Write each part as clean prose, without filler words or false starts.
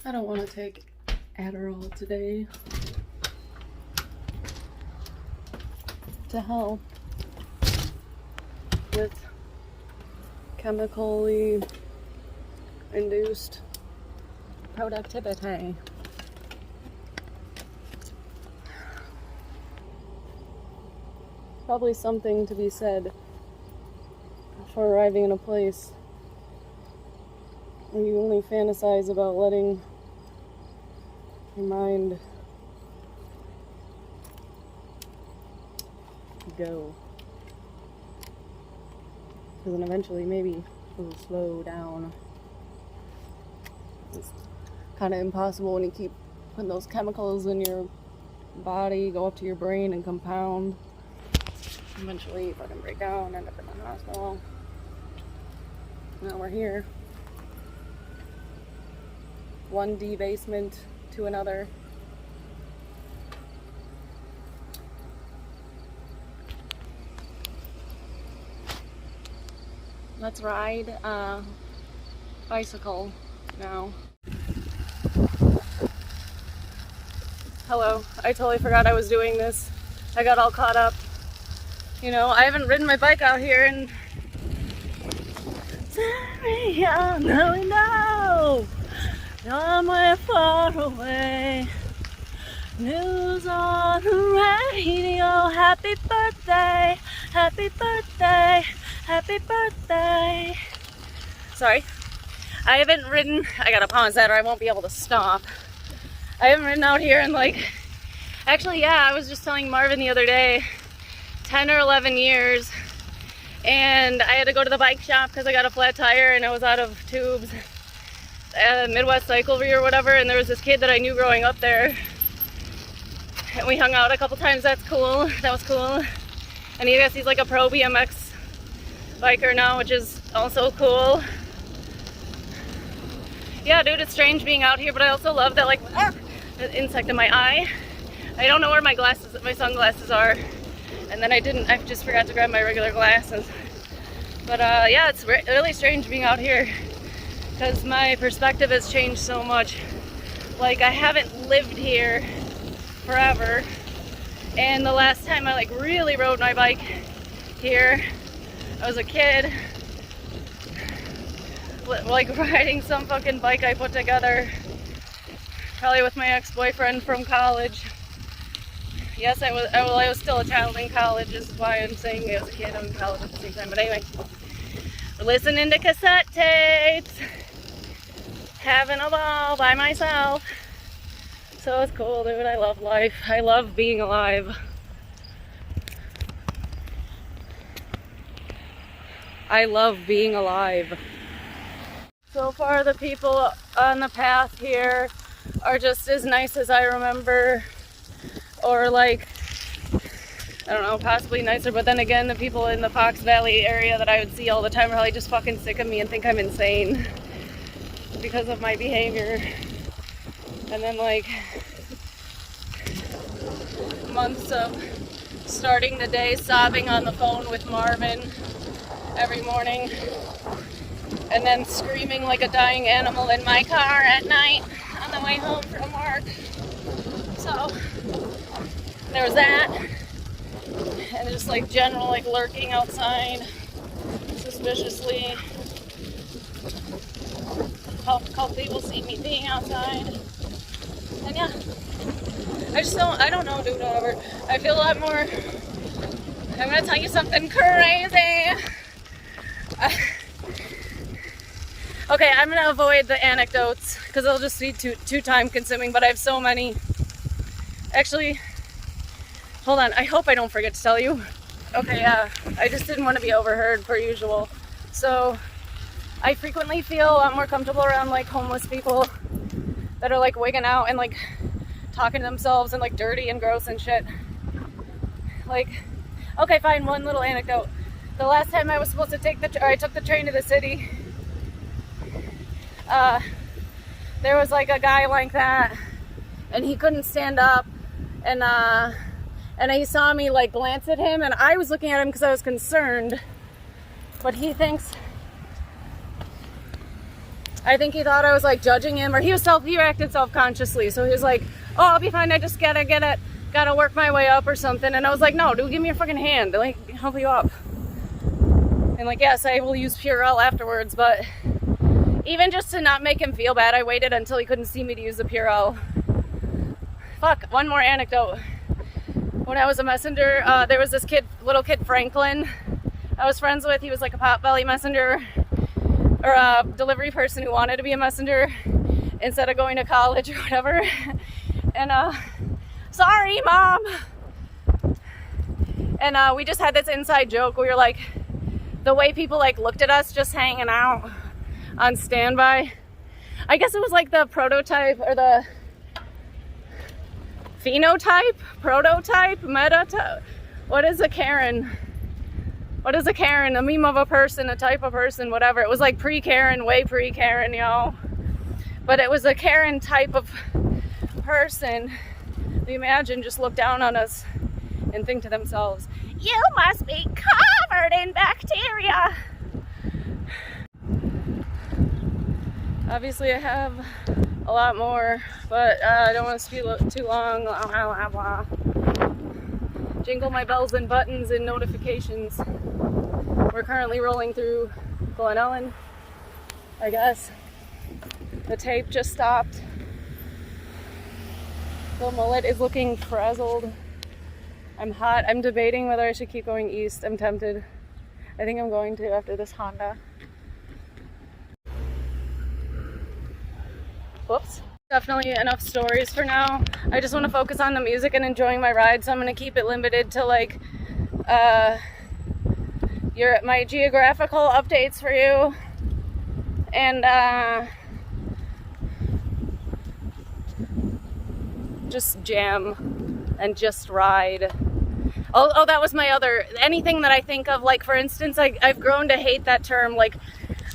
I don't want to take Adderall today to help with chemically induced productivity. Probably something to be said for arriving in a place where you only fantasize about letting your mind go. Because then eventually maybe it'll slow down. It's kind of impossible when you keep putting those chemicals in your body, go up to your brain and compound. Eventually you fucking break down, end up in the hospital. Now we're here. One debasement to another. Let's ride a bicycle now. Hello, I totally forgot I was doing this. I got all caught up. You know, I haven't ridden my bike out here in no, somewhere far away. News on the radio. Happy birthday, happy birthday, happy birthday. Sorry, I haven't ridden. I gotta pause that or I won't be able to stop. I haven't ridden out here in like, actually, yeah, I was just telling Marvin the other day, 10 or 11 years, and I had to go to the bike shop because I got a flat tire and I was out of tubes at Midwest Cyclery or whatever, and there was this kid that I knew growing up there and we hung out a couple times. That was cool. And I guess he's like a pro BMX biker now, which is also cool. Yeah, dude, it's strange being out here, but I also love that, like, an insect in my eye. I don't know where my sunglasses are. And then I just forgot to grab my regular glasses. But yeah, it's really strange being out here because my perspective has changed so much. Like, I haven't lived here forever. And the last time I like really rode my bike here, I was a kid, like riding some fucking bike I put together, probably with my ex-boyfriend from college. Yes, I was still a child in college, is why I'm saying I was a kid in college at the same time. But anyway, we're listening to cassette tapes, having a ball by myself. So it's cool, dude. I love life. I love being alive. I love being alive. So far, the people on the path here are just as nice as I remember. Or like, I don't know, possibly nicer, but then again, the people in the Fox Valley area that I would see all the time are probably just fucking sick of me and think I'm insane because of my behavior. And then like, months of starting the day sobbing on the phone with Marvin every morning, and then screaming like a dying animal in my car at night on the way home from work. So there's that, and just like general like lurking outside suspiciously. Couple people see me being outside, and yeah, I don't know, dude, whatever. I feel a lot more. I'm gonna tell you something crazy. Okay, I'm gonna avoid the anecdotes because they'll just be too time consuming, but I have so many. Actually, hold on, I hope I don't forget to tell you. Okay, yeah, I just didn't want to be overheard per usual. So I frequently feel a lot more comfortable around like homeless people that are like wigging out and like talking to themselves and like dirty and gross and shit. Like, okay, fine, one little anecdote. The last time I was supposed to I took the train to the city, there was like a guy like that, and he couldn't stand up, and he saw me like glance at him, and I was looking at him because I was concerned, but he thinks I think he thought I was like judging him, or he acted self-consciously. So he was like, oh, I'll be fine. I just gotta work my way up or something. And I was like, no, dude, give me your fucking hand. Like, help you up. And like, yes, I will use Purell afterwards, but even just to not make him feel bad, I waited until he couldn't see me to use the Purell. Fuck, one more anecdote. When I was a messenger, there was this little kid, Franklin, I was friends with. He was like a Potbelly messenger, or a delivery person who wanted to be a messenger instead of going to college or whatever. And sorry, Mom. And we just had this inside joke. We were like, the way people like looked at us just hanging out on standby. I guess it was like the prototype or the phenotype, prototype, meta. What is a Karen? What is a Karen? A meme of a person, a type of person, whatever. It was like pre-Karen, way pre-Karen, yo. But it was a Karen type of person. You imagine just look down on us and think to themselves, you must be covered in bacteria. Obviously I have a lot more, but I don't want to speak too long. Blah, blah, blah. Jingle my bells and buttons and notifications. We're currently rolling through Glen Ellen, I guess. The tape just stopped. The mullet is looking frazzled. I'm hot. I'm debating whether I should keep going east. I'm tempted. I think I'm going to after this Honda. Whoops. Definitely enough stories for now. I just want to focus on the music and enjoying my ride, so I'm going to keep it limited to like my geographical updates for you, and just jam and just ride. Oh, that was my other, anything that I think of, like for instance, I've grown to hate that term, like,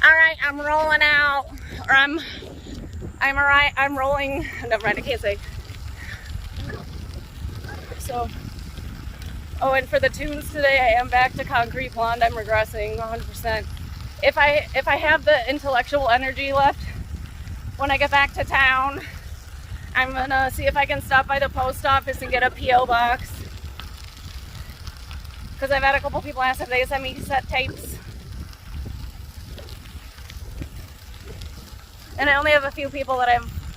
all right, I'm rolling out, or I'm rolling, never mind, I can't say. So, oh, and for the tunes today, I am back to Concrete Blonde. I'm regressing 100%. If I have the intellectual energy left when I get back to town, I'm gonna see if I can stop by the post office and get a P.O. box. Because I've had a couple people ask if they send me cassette tapes. And I only have a few people that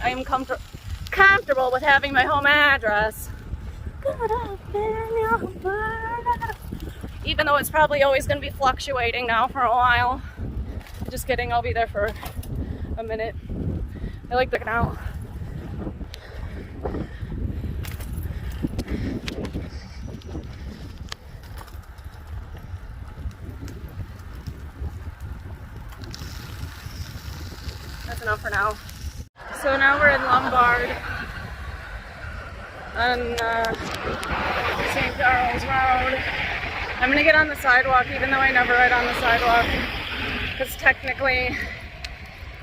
I'm comfortable with having my home address. Even though it's probably always going to be fluctuating now for a while. Just kidding, I'll be there for a minute. I like looking out. That's enough for now. So now we're in Lombard on St. Charles Road. I'm gonna get on the sidewalk, even though I never ride on the sidewalk, because technically,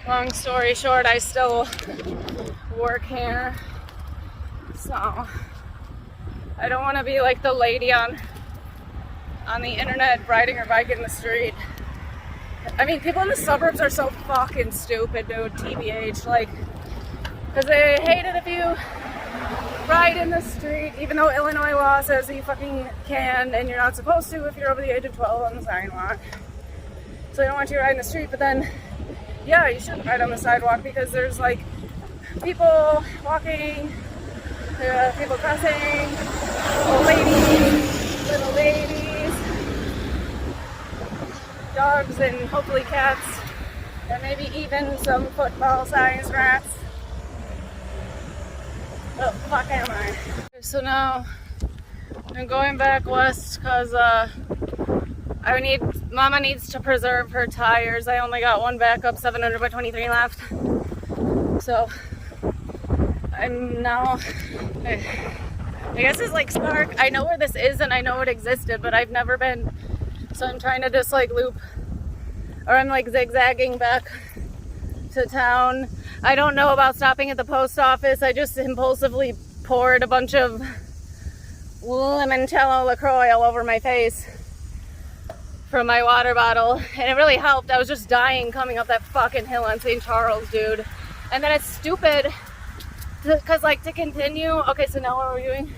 long story short, I still work here. So I don't want to be like the lady on the internet riding her bike in the street. I mean, people in the suburbs are so fucking stupid, dude, TBH, like, because they hate it if you ride in the street, even though Illinois law says that you fucking can, and you're not supposed to if you're over the age of 12 on the sidewalk. So they don't want you to ride in the street, but then, yeah, you shouldn't ride on the sidewalk, because there's, like, people walking, people crossing, old ladies, little ladies, dogs, and hopefully cats, and maybe even some football-sized rats. Oh, fuck am I? So now I'm going back west because Mama needs to preserve her tires. I only got one backup 700 by 23 left. So I'm now, I guess it's like Spark. I know where this is and I know it existed, but I've never been. So I'm trying to just like loop, or I'm like zigzagging back to town. I don't know about stopping at the post office. I just impulsively poured a bunch of limoncello LaCroix all over my face from my water bottle, and it really helped. I was just dying coming up that fucking hill on St. Charles, dude. And then it's stupid because, like, to continue, okay, so now what are we doing?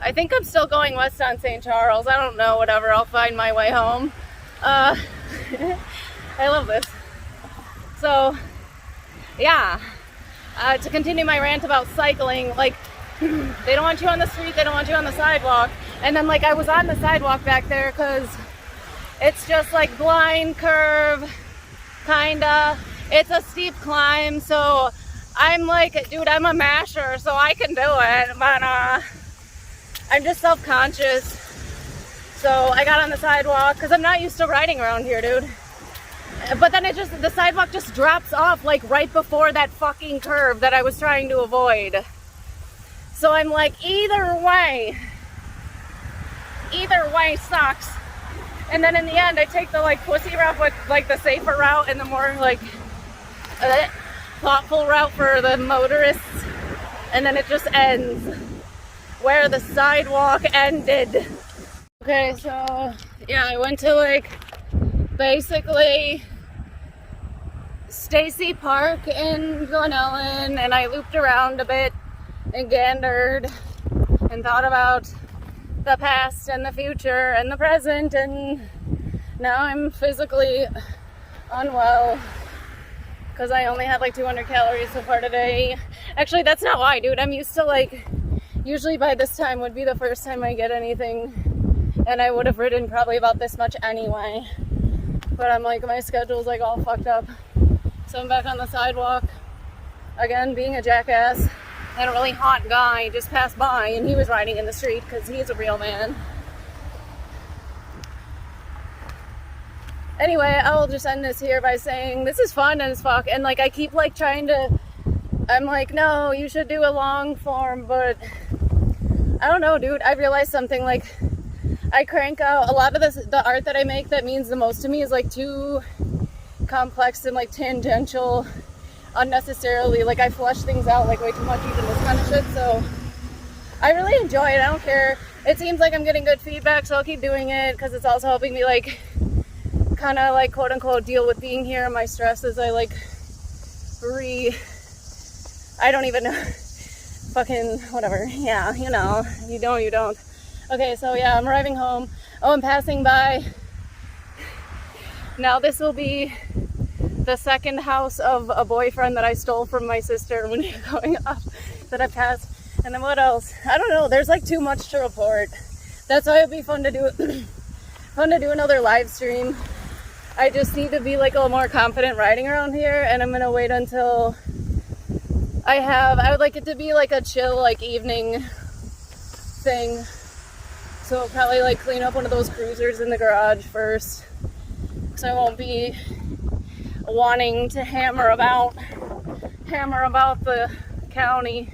I think I'm still going west on St. Charles. I don't know, whatever, I'll find my way home. I love this. So yeah, to continue my rant about cycling, like, they don't want you on the street, they don't want you on the sidewalk. And then, like, I was on the sidewalk back there because it's just like blind curve, kinda. It's a steep climb, so I'm like, dude, I'm a masher, so I can do it, but I'm just self-conscious. So I got on the sidewalk because I'm not used to riding around here, dude. But then the sidewalk just drops off like right before that fucking curve that I was trying to avoid. So I'm like, either way sucks. And then in the end, I take the like pussy route with like the safer route and the more like thoughtful route for the motorists. And then it just ends where the sidewalk ended. Okay, so yeah, I went to like basically Stacy Park in Glen Ellen, and I looped around a bit and gandered and thought about the past and the future and the present, and now I'm physically unwell because I only had like 200 calories so far today. Actually, that's not why, dude. I'm used to like, usually by this time would be the first time I get anything, and I would have ridden probably about this much anyway. But I'm like, my schedule's like all fucked up. So I'm back on the sidewalk again, being a jackass. And a really hot guy just passed by, and he was riding in the street because he's a real man. Anyway, I'll just end this here by saying this is fun as fuck, and like I keep like trying to, I'm like, no, you should do a long form, but I don't know, dude. I realized something, like I crank out a lot of the art that I make that means the most to me is like too complex and like tangential unnecessarily. Like I flush things out like way too much, even this kind of shit. So I really enjoy it. I don't care. It seems like I'm getting good feedback, so I'll keep doing it because it's also helping me like kind of like quote unquote deal with being here and my stress as I like I don't even know. Fucking whatever. Yeah, you know, you don't. Okay, so yeah, I'm arriving home. Oh, I'm passing by. Now this will be the second house of a boyfriend that I stole from my sister when you're going up that I passed. And then what else? I don't know. There's like too much to report. That's why it'd be fun to do another live stream. I just need to be like a little more confident riding around here, and I'm gonna wait until I would like it to be like a chill like evening thing. So I'll probably like clean up one of those cruisers in the garage first, so I won't be wanting to hammer about the county.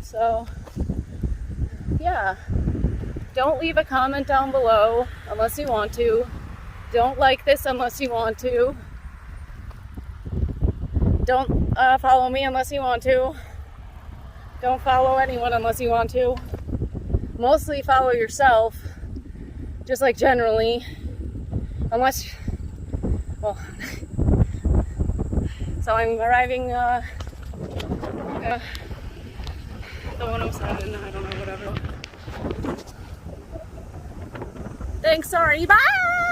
So yeah, don't leave a comment down below unless you want to. Don't like this unless you want to. Don't follow me unless you want to. Don't follow anyone unless you want to. Mostly follow yourself, just like generally, unless, well, so I'm arriving, the 107, I don't know, whatever. Thanks, sorry, bye!